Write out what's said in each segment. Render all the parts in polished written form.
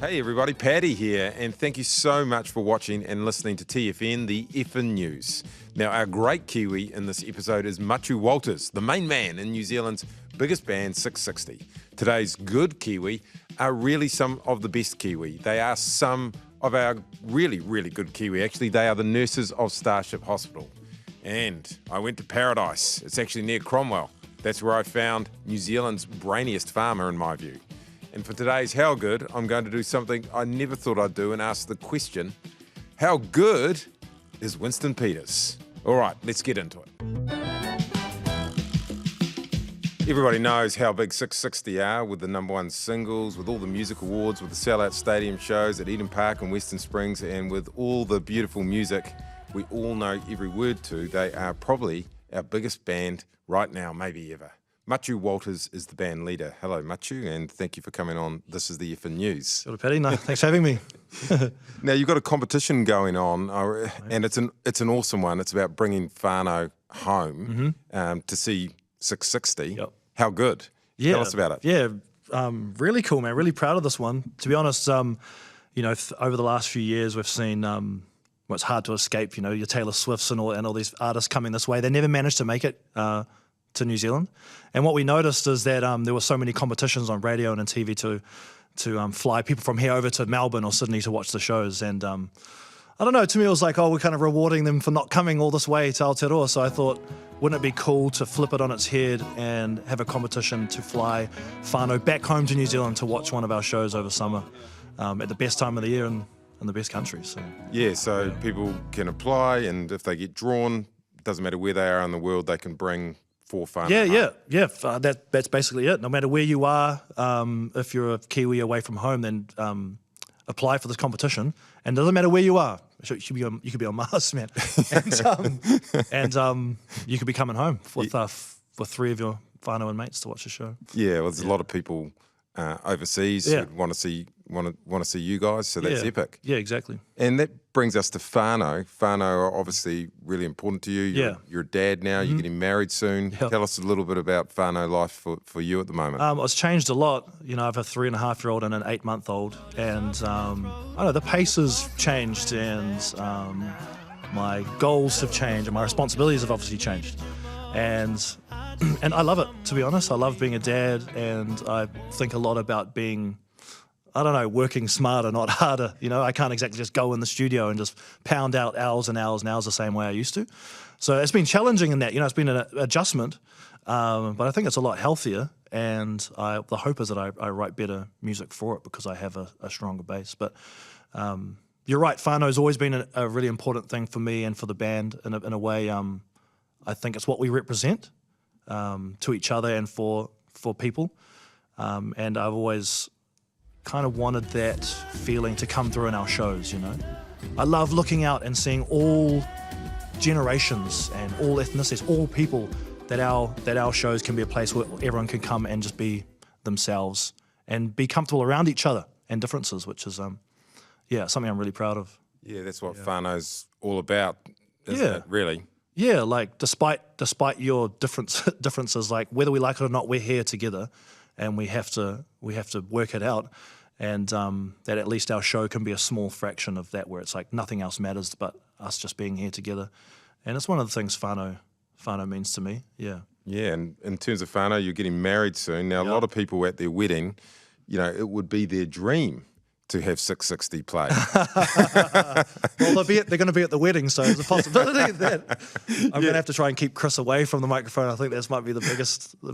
Hey everybody, Paddy here, and thank you so much for watching and listening to TFN, the effin' news. Now, our great Kiwi in this episode is Matiu Walters, the main man in New Zealand's biggest band, 660. Today's good Kiwi are really some of the best Kiwi. They are some of our really, really good Kiwi. Actually, they are the nurses of Starship Hospital. And I went to Paradise. It's actually near Cromwell. That's where I found New Zealand's brainiest farmer, in my view. And for today's How Good, I'm going to do something I never thought I'd do and ask the question, how good is Winston Peters? All right, let's get into it. Everybody knows how big 660 are with the #1 singles, with all the music awards, with the sellout stadium shows at Eden Park and Western Springs, and with all the beautiful music we all know every word to. They are probably our biggest band right now, maybe ever. Matiu Walters is the band leader. Hello, Matiu, and thank you for coming on. This is the effin' news. Sort of, Paddy. No, thanks for having me. Now, you've got a competition going on, and it's an awesome one. It's about bringing whānau home to see 660. Yep. How good? Yeah, Tell us about it. Yeah, really cool, man. Really proud of this one. To be honest, over the last few years, we've seen well, it's hard to escape. Your Taylor Swifts and all these artists coming this way. They never managed to make it to New Zealand. And what we noticed is that there were so many competitions on radio and on TV to fly people from here over to Melbourne or Sydney to watch the shows. And I don't know, to me it was like, we're kind of rewarding them for not coming all this way to Aotearoa. So I thought, wouldn't it be cool to flip it on its head and have a competition to fly whānau back home to New Zealand to watch one of our shows over summer at the best time of the year and in the best country. So Yeah, so people can apply, and if they get drawn, doesn't matter where they are in the world, they can bring for fun. Yeah. That's basically it. No matter where you are, if you're a Kiwi away from home, then apply for this competition. And it doesn't matter where you are. You could be on Mars, man, and you could be coming home with 3 of your whānau and mates to watch the show. Yeah, well, there's a lot of people overseas who want to see you guys, so that's epic. Yeah, exactly. And that brings us to whānau. Whānau are obviously really important to you. You're a dad now. You're getting married soon. Yep. Tell us a little bit about whānau life for you at the moment. It's changed a lot. I have a 3.5-year-old and an 8-month-old, and I don't know, the pace has changed, and my goals have changed, and my responsibilities have obviously changed. And I love it, to be honest. I love being a dad, and I think a lot about being, working smarter, not harder. I can't exactly just go in the studio and just pound out hours and hours and hours the same way I used to. So it's been challenging in that. It's been an adjustment, but I think it's a lot healthier, and the hope is that I write better music for it because I have a stronger base. But you're right, whānau's always been a really important thing for me and for the band in a way. I think it's what we represent to each other and for people. And I've always kind of wanted that feeling to come through in our shows, I love looking out and seeing all generations and all ethnicities, all people, that our shows can be a place where everyone can come and just be themselves and be comfortable around each other and differences, which is something I'm really proud of. Yeah, that's what whānau's all about, isn't it, really? Yeah, like despite your differences, like whether we like it or not, we're here together, and we have to work it out, and that at least our show can be a small fraction of that, where it's like nothing else matters but us just being here together, and it's one of the things whānau means to me. Yeah. Yeah, and in terms of whānau, you're getting married soon. Now, a lot of people at their wedding, it would be their dream to have 660 play. Well, they're going to be at the wedding, so there's a possibility that I'm going to have to try and keep Chris away from the microphone. I think that might be the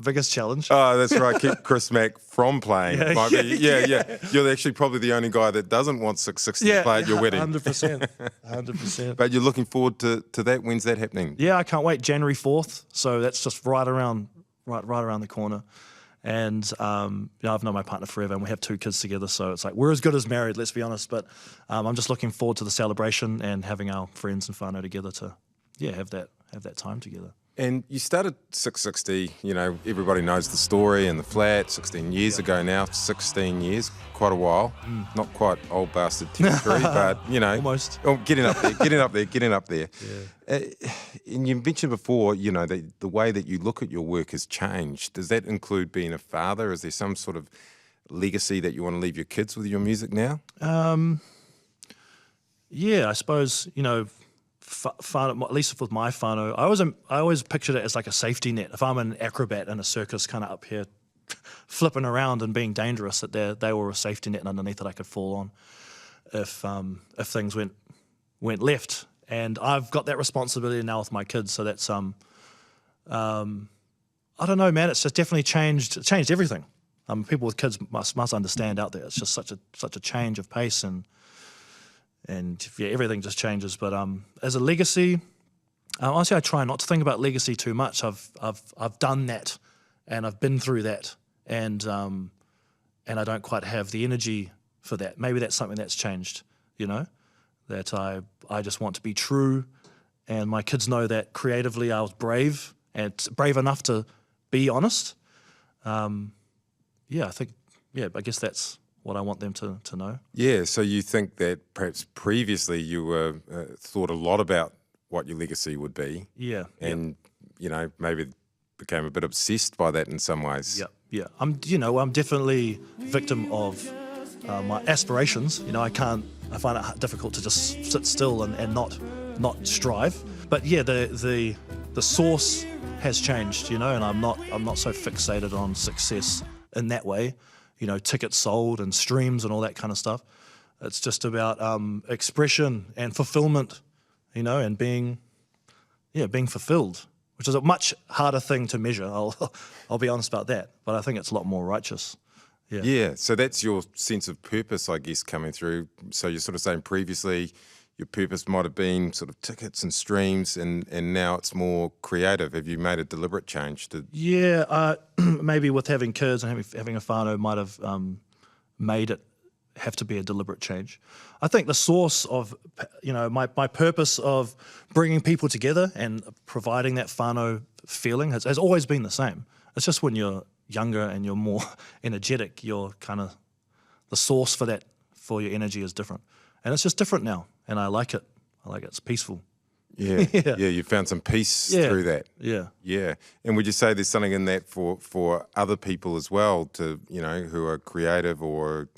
biggest challenge. Oh, that's right. Keep Chris Mack from playing. Yeah. You're actually probably the only guy that doesn't want 660 to play at your wedding. 100%. But you're looking forward to that. When's that happening? Yeah, I can't wait. January 4th. So that's just right around the corner. And I've known my partner forever, and we have 2 kids together, so it's like we're as good as married, let's be honest. But I'm just looking forward to the celebration and having our friends and whānau together to have that time together. And you started 660, everybody knows the story and the flat, 16 years ago now, 16 years, quite a while. Not quite old bastard territory, but, Almost. Oh, getting up there. Yeah. And you mentioned before, the way that you look at your work has changed. Does that include being a father? Is there some sort of legacy that you want to leave your kids with your music now? Yeah, I suppose, you know, at least with my whānau, I always pictured it as like a safety net. If I'm an acrobat in a circus kind of up here flipping around and being dangerous, that they were a safety net underneath that I could fall on if things went left. And I've got that responsibility now with my kids, so that's I don't know, man. It's just definitely changed everything. People with kids must understand out there. It's just such a change of pace, and yeah, everything just changes. But as a legacy, honestly, I try not to think about legacy too much. I've done that, and I've been through that, and I don't quite have the energy for that. Maybe that's something that's changed. You know, that I just want to be true, and my kids know that creatively I was brave and brave enough to be honest. Yeah, I guess that's what I want them to know. Yeah, so you think that perhaps previously you were thought a lot about what your legacy would be. Yeah. And, you know, maybe became a bit obsessed by that in some ways. Yeah. I'm definitely victim of my aspirations. You know, I find it difficult to just sit still and not strive. But yeah, the source has changed, you know, and I'm not so fixated on success in that way, you know, tickets sold and streams and all that kind of stuff. It's just about expression and fulfillment, you know, and being fulfilled, which is a much harder thing to measure. I'll be honest about that, but I think it's a lot more righteous. Yeah. So that's your sense of purpose, I guess, coming through. So you're sort of saying previously your purpose might have been sort of tickets and streams, and now it's more creative. Have you made a deliberate change to? Yeah, maybe with having kids and having a whānau might have made it have to be a deliberate change. I think the source of, you know, my purpose of bringing people together and providing that whānau feeling has always been the same. It's just when you're younger and you're more energetic, you're kind of, the source for your energy is different. And it's just different now, and I like it. It's peaceful. Yeah, yeah. You found some peace through that. Yeah. And would you say there's something in that for other people as well, to, you know, who are creative or,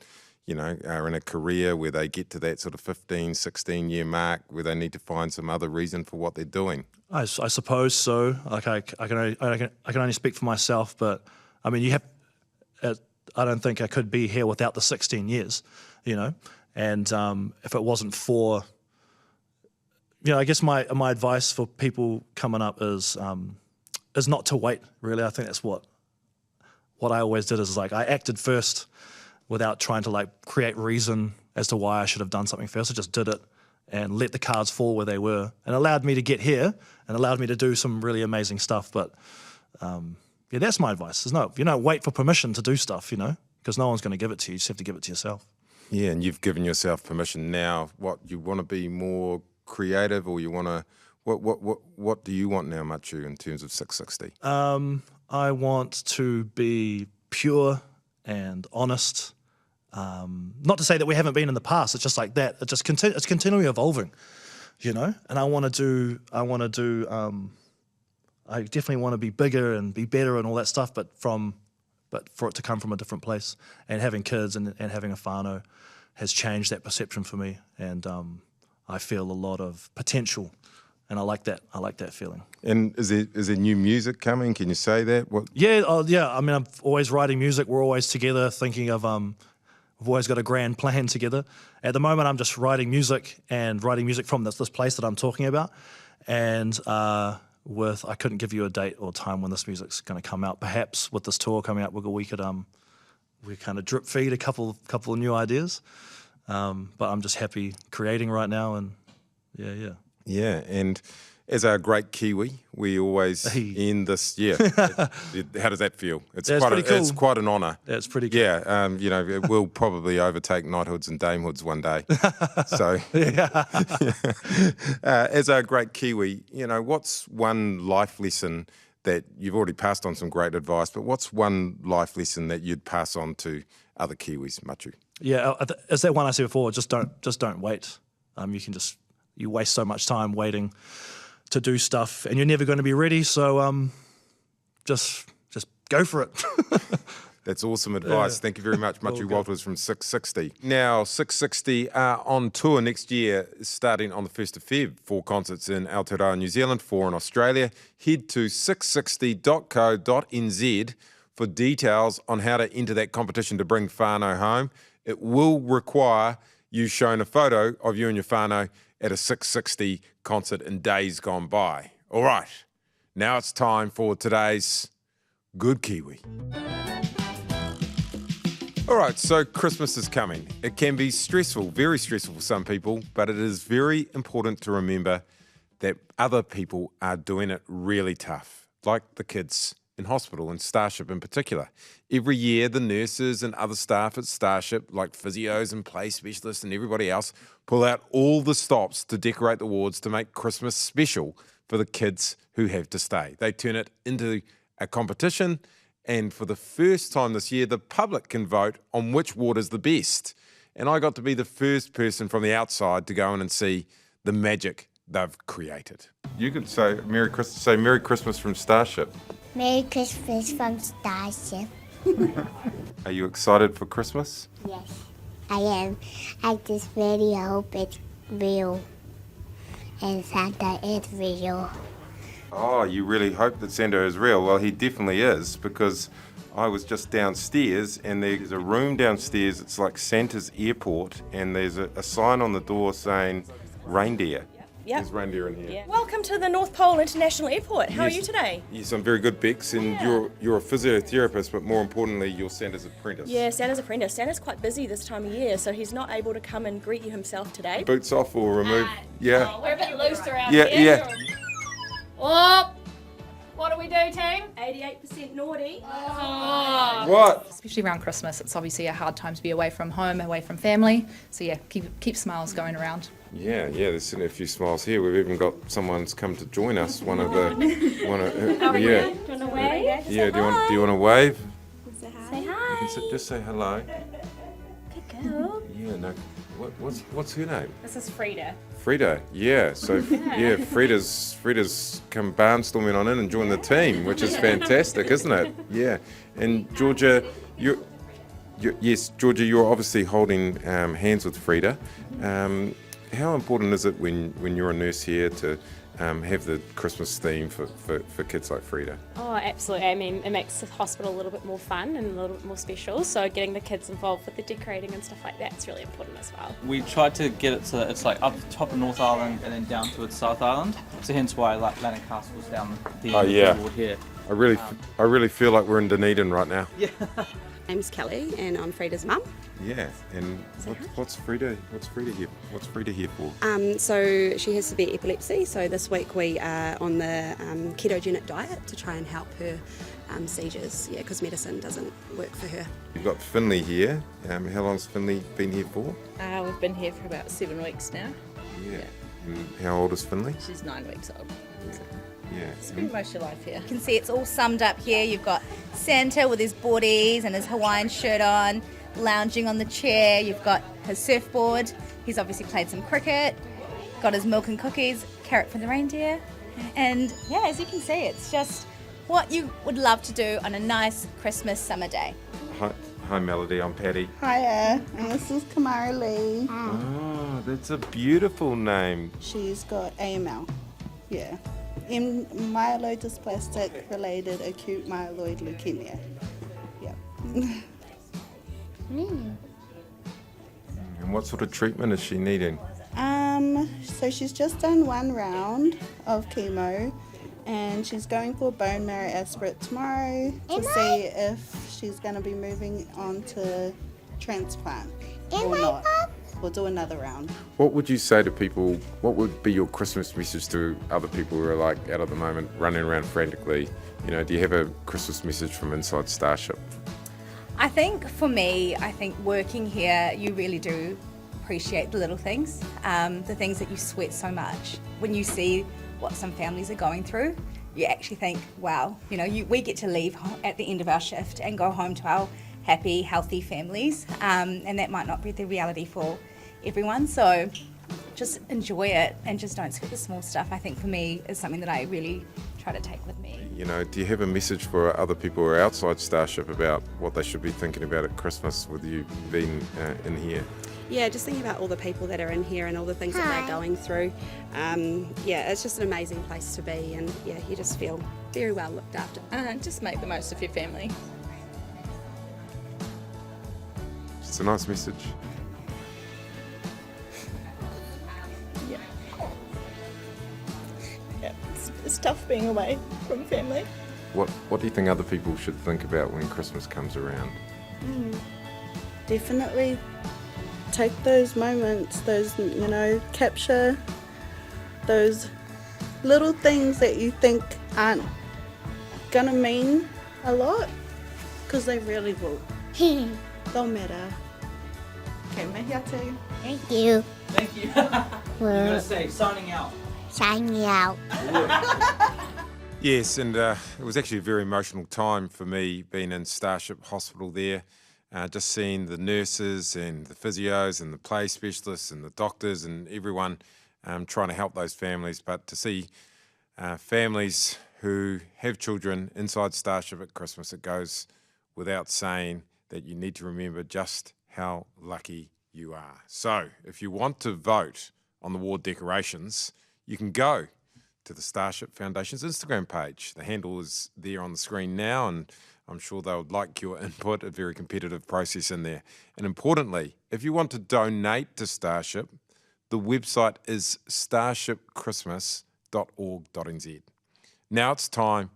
you know, are in a career where they get to that sort of 15, 16 year mark where they need to find some other reason for what they're doing? I suppose so. Like I can only speak for myself, but I mean, you have. I don't think I could be here without the 16 years, you know. And if it wasn't for, you know, I guess my advice for people coming up is not to wait. Really, I think that's what I always did. Is like I acted first without trying to like create reason as to why I should have done something first. I just did it and let the cards fall where they were, and allowed me to get here and allowed me to do some really amazing stuff. But yeah, that's my advice. You don't wait for permission to do stuff, you know, because no one's going to give it to you. You just have to give it to yourself. Yeah, and you've given yourself permission now. What, you want to be more creative, or you want to? What do you want now, Matiu, in terms of 660? I want to be pure and honest. Not to say that we haven't been in the past. It's just like that. It's continually evolving, you know. And I definitely want to be bigger and be better and all that stuff. But for it to come from a different place, and having kids and having a whānau has changed that perception for me, and I feel a lot of potential, and I like that. I like that feeling. And is there new music coming? Can you say that? What? Yeah. I mean, I'm always writing music. We're always together, thinking of. We've always got a grand plan together. At the moment, I'm just writing music from this place that I'm talking about, and. I couldn't give you a date or time when this music's going to come out. Perhaps with this tour coming up, we could kind of drip feed a couple of new ideas. But I'm just happy creating right now, and yeah. Yeah, and as a great Kiwi, we always end this. Yeah, how does that feel? It's quite an honour. That's pretty cool. Yeah, you know, it will probably overtake knighthoods and damehoods one day. So, as a great Kiwi, you know, what's one life lesson that you've already passed on some great advice, but what's one life lesson that you'd pass on to other Kiwis, Matiu? Yeah, it's that one I said before. Just don't wait. You waste so much time waiting to do stuff, and you're never going to be ready. So just go for it. That's awesome advice. Thank you very much, Matiu Walters from 660. Now, 660 are on tour next year, starting on the 1st of Feb. 4 concerts in Aotearoa, New Zealand, 4 in Australia. Head to 660.co.nz for details on how to enter that competition to bring whānau home. It will require you showing a photo of you and your whānau at a 660 concert in days gone by. All right, now it's time for today's Good Kiwi. All right, so Christmas is coming. It can be stressful, very stressful for some people, but it is very important to remember that other people are doing it really tough, like the kids in hospital and Starship in particular. Every year, the nurses and other staff at Starship, like physios and play specialists and everybody else, pull out all the stops to decorate the wards to make Christmas special for the kids who have to stay. They turn it into a competition, and for the first time this year, the public can vote on which ward is the best. And I got to be the first person from the outside to go in and see the magic they've created. You could say Merry Christmas from Starship. Merry Christmas from Starship. Are you excited for Christmas? Yes, I am. I just really hope it's real. And Santa is real. Oh, you really hope that Santa is real? Well, he definitely is, because I was just downstairs and there's a room downstairs. It's like Santa's airport, and there's a sign on the door saying reindeer. Yep. There's reindeer in here. Yeah. Welcome to the North Pole International Airport. How are you today? Yes, I'm very good, Bex, and you're a physiotherapist, but more importantly, you're Santa's apprentice. Yeah, Santa's apprentice. Santa's quite busy this time of year, so he's not able to come and greet you himself today. Boots off or remove? Yeah. Oh, we're a bit loose around Yeah, here. yeah. Oh, what do we do, team? 88% naughty. Oh. What? Especially around Christmas, it's obviously a hard time to be away from home, away from family. So yeah, keep smiles going around. Yeah, there's certainly a few smiles here. We've even got someone's come to join us. How are you? Do you want to wave? Yeah, do you want to wave? Say hi. You can just say hello. Good girl. Yeah, no. What's her name? This is Frida. Frida. Yeah. So Frida's come barnstorming on in and joined the team, which is fantastic, isn't it? Yeah. And Georgia, Georgia, you're obviously holding hands with Frida. How important is it when you're a nurse here to have the Christmas theme for kids like Frida? Oh, absolutely. I mean, it makes the hospital a little bit more fun and a little bit more special. So getting the kids involved with the decorating and stuff like that is really important as well. We tried to get it so that it's like up the top of North Island and then down towards South Island. So hence why like Lancaster was down the end of the ward here. I really feel like we're in Dunedin right now. Yeah. My name's Kelly and I'm Frida's mum. Yeah, and what's Frida here for? So she has severe epilepsy, so this week we are on the ketogenic diet to try and help her seizures, because medicine doesn't work for her. You've got Finley here. How long's Finley been here for? We've been here for about 7 weeks now. Yeah. And how old is Finley? She's 9 weeks old. Yeah. Spend most of your life here. You can see it's all summed up here. You've got Santa with his boardies and his Hawaiian shirt on, lounging on the chair. You've got his surfboard. He's obviously played some cricket. Got his milk and cookies, carrot for the reindeer. And yeah, as you can see, it's just what you would love to do on a nice Christmas summer day. Hi Melody, I'm Patty. Hiya, and this is Kamara Lee. Oh, that's a beautiful name. She's got AML. Yeah. In myelodysplastic related acute myeloid leukemia. Yeah. And what sort of treatment is she needing? So she's just done 1 round of chemo, and she's going for a bone marrow aspirate tomorrow to see if she's going to be moving on to transplant or not. We'll do another round. What would you say to people? What would be your Christmas message to other people who are like out at the moment, running around frantically? Do you have a Christmas message from inside Starship? I think for me, working here, you really do appreciate the little things, the things that you sweat so much. When you see what some families are going through, you actually think, wow, we get to leave at the end of our shift and go home to our happy, healthy families, and that might not be the reality for everyone. So just enjoy it and just don't sweat the small stuff. I think for me is something that I really try to take with me. You know, do you have a message for other people who are outside Starship about what they should be thinking about at Christmas with you being in here? Yeah, just thinking about all the people that are in here and all the things that they're going through. Yeah, it's just an amazing place to be, and yeah, you just feel very well looked after. Just make the most of your family. It's a nice message. Yeah. It's tough being away from family. What do you think other people should think about when Christmas comes around? Definitely take those moments, capture those little things that you think aren't gonna mean a lot, because they really will. They'll matter. Okay, mea atu. Thank you. Thank you. You gotta say, signing out. Signing out. Yes, and it was actually a very emotional time for me being in Starship Hospital there. Just seeing the nurses and the physios and the play specialists and the doctors and everyone trying to help those families. But to see families who have children inside Starship at Christmas, it goes without saying that you need to remember just how lucky you are. So if you want to vote on the ward decorations, you can go to the Starship Foundation's Instagram page. The handle is there on the screen now, and I'm sure they would like your input, a very competitive process in there. And importantly, if you want to donate to Starship, the website is starshipchristmas.org.nz. Now it's time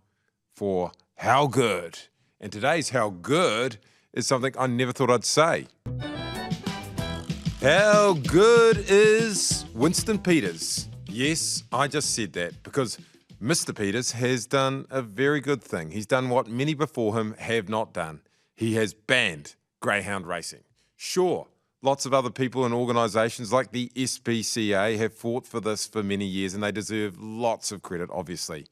for How Good. And today's How Good is something I never thought I'd say. How good is Winston Peters? Yes, I just said that because Mr. Peters has done a very good thing. He's done what many before him have not done. He has banned greyhound racing. Sure, lots of other people and organisations like the SPCA have fought for this for many years, and they deserve lots of credit, obviously.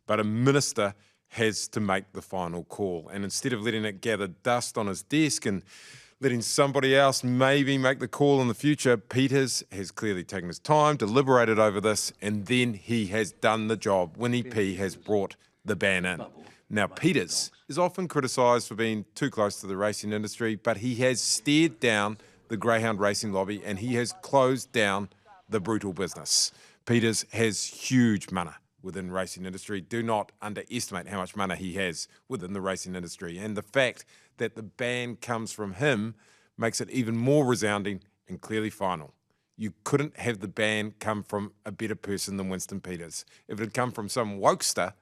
But a minister has to make the final call. And instead of letting it gather dust on his desk and letting somebody else maybe make the call in the future, Peters has clearly taken his time, deliberated over this, and then he has done the job. Winnie P has brought the ban in. Now, Peters is often criticised for being too close to the racing industry, but he has stared down the greyhound racing lobby and he has closed down the brutal business. Peters has huge mana within the racing industry. Do not underestimate how much mana he has within the racing industry. And the fact that the ban comes from him makes it even more resounding and clearly final. You couldn't have the ban come from a better person than Winston Peters. If it had come from some wokester,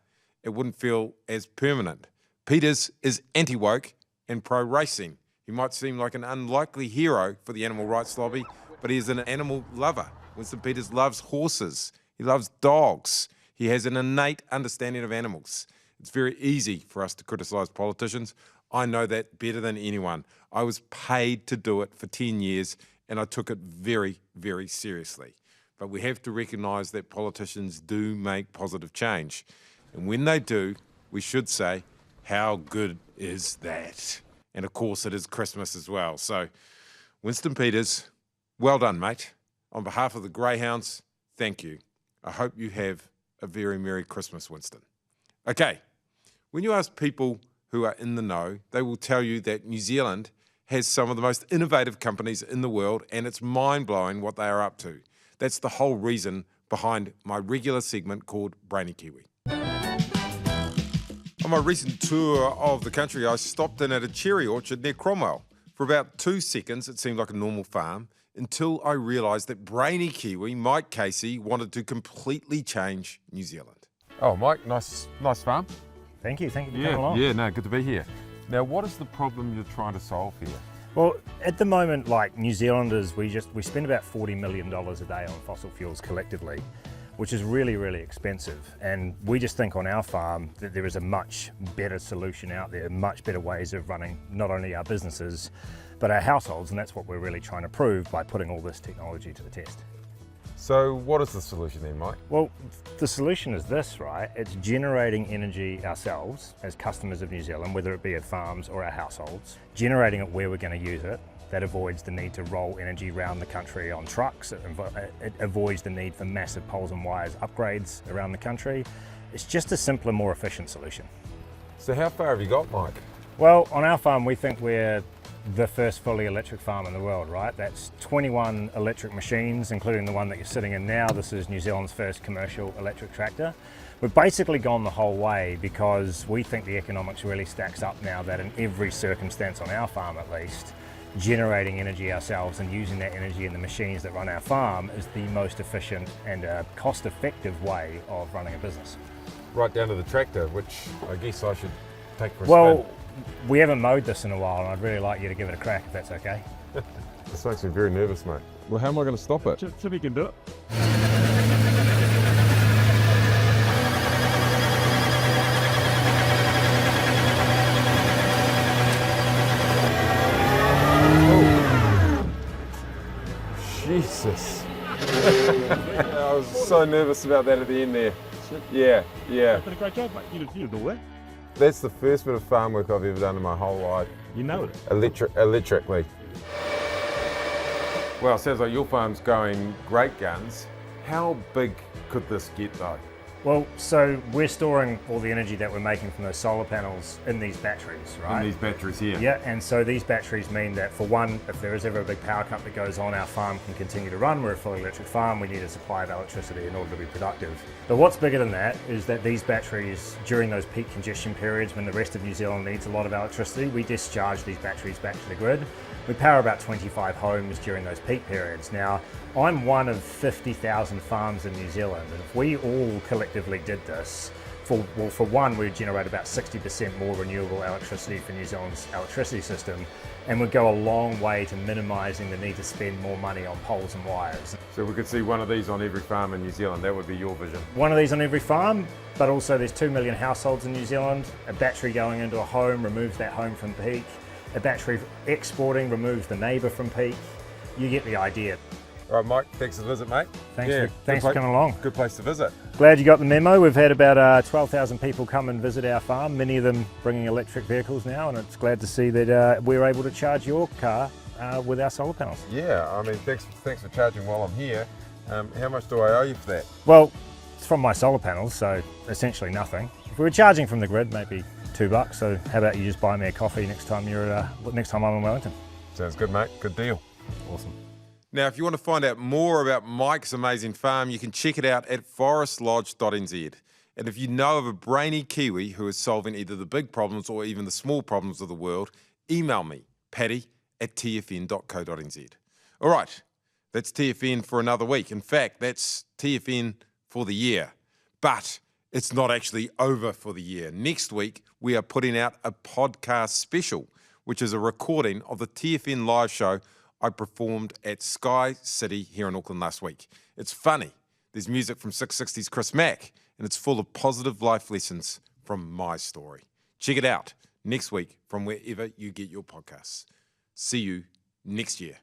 it wouldn't feel as permanent. Peters is anti-woke and pro-racing. He might seem like an unlikely hero for the animal rights lobby, but he is an animal lover. Winston Peters loves horses. He loves dogs. He has an innate understanding of animals. It's very easy for us to criticise politicians. I know that better than anyone. I was paid to do it for 10 years and I took it very, very seriously. But we have to recognise that politicians do make positive change. And when they do, we should say, how good is that? And of course it is Christmas as well. So Winston Peters, well done, mate. On behalf of the Greyhounds, thank you. I hope you have a very Merry Christmas, Winston. Okay, when you ask people who are in the know, they will tell you that New Zealand has some of the most innovative companies in the world, and it's mind-blowing what they are up to. That's the whole reason behind my regular segment called Brainy Kiwi. On my recent tour of the country, I stopped in at a cherry orchard near Cromwell. For about 2 seconds, it seemed like a normal farm, until I realised that Brainy Kiwi, Mike Casey, wanted to completely change New Zealand. Oh, Mike, nice farm. Thank you for coming along. Yeah, no, good to be here. Now, what is the problem you're trying to solve here? Well, at the moment, like New Zealanders, we spend about $40 million a day on fossil fuels collectively, which is really, really expensive. And we just think on our farm that there is a much better solution out there, much better ways of running not only our businesses, but our households. And that's what we're really trying to prove by putting all this technology to the test. So what is the solution then, Mike? Well, the solution is this, right? It's generating energy ourselves as customers of New Zealand, whether it be at farms or our households, generating it where we're going to use it. That avoids the need to roll energy around the country on trucks. It avoids the need for massive poles and wires upgrades around the country. It's just a simpler, more efficient solution. So how far have you got, Mike? Well, on our farm, we think we're the first fully electric farm in the world, right? That's 21 electric machines, including the one that you're sitting in now. This is New Zealand's first commercial electric tractor. We've basically gone the whole way because we think the economics really stacks up now that in every circumstance on our farm at least, generating energy ourselves and using that energy in the machines that run our farm is the most efficient and cost-effective way of running a business. Right down to the tractor, which I guess I should take for a Well, spin. we haven't mowed this in a while and I'd really like you to give it a crack if that's okay. This makes me very nervous, mate. Well, how am I going to stop it? So we can do it. Jesus. I was so nervous about that at the end there. Yeah. You did a great job, mate. You did all that. That's the first bit of farm work I've ever done in my whole life. You know it. Electrically. Well, it sounds like your farm's going great guns. How big could this get though? Well, so we're storing all the energy that we're making from those solar panels in these batteries, right? In these batteries here. Yeah, and so these batteries mean that for one, if there is ever a big power cut that goes on, our farm can continue to run. We're a fully electric farm, we need a supply of electricity in order to be productive. But what's bigger than that is that these batteries, during those peak congestion periods when the rest of New Zealand needs a lot of electricity, we discharge these batteries back to the grid. We power about 25 homes during those peak periods. Now, I'm one of 50,000 farms in New Zealand, and if we all collectively did this, for one, we'd generate about 60% more renewable electricity for New Zealand's electricity system, and would go a long way to minimising the need to spend more money on poles and wires. So we could see one of these on every farm in New Zealand. That would be your vision. One of these on every farm, but also there's 2 million households in New Zealand. A battery going into a home removes that home from peak. A battery exporting removes the neighbour from peak. You get the idea. All right, Mike, thanks for the visit, mate. Thanks for coming along. Good place to visit. Glad you got the memo. We've had about 12,000 people come and visit our farm, many of them bringing electric vehicles now, and it's glad to see that we're able to charge your car with our solar panels. Yeah, I mean, thanks for charging while I'm here. How much do I owe you for that? Well, it's from my solar panels, so essentially nothing. If we were charging from the grid, maybe $2. So how about you just buy me a coffee next time I'm in Wellington? Sounds good, mate. Good deal. Awesome. Now, if you want to find out more about Mike's amazing farm, you can check it out at forestlodge.nz. And if you know of a brainy Kiwi who is solving either the big problems or even the small problems of the world, email me, paddy@tfn.co.nz. All right, that's TFN for another week. In fact, that's TFN for the year. But it's not actually over for the year. Next week, we are putting out a podcast special, which is a recording of the TFN live show I performed at Sky City here in Auckland last week. It's funny. There's music from 660's Chris Mack, and it's full of positive life lessons from my story. Check it out next week from wherever you get your podcasts. See you next year.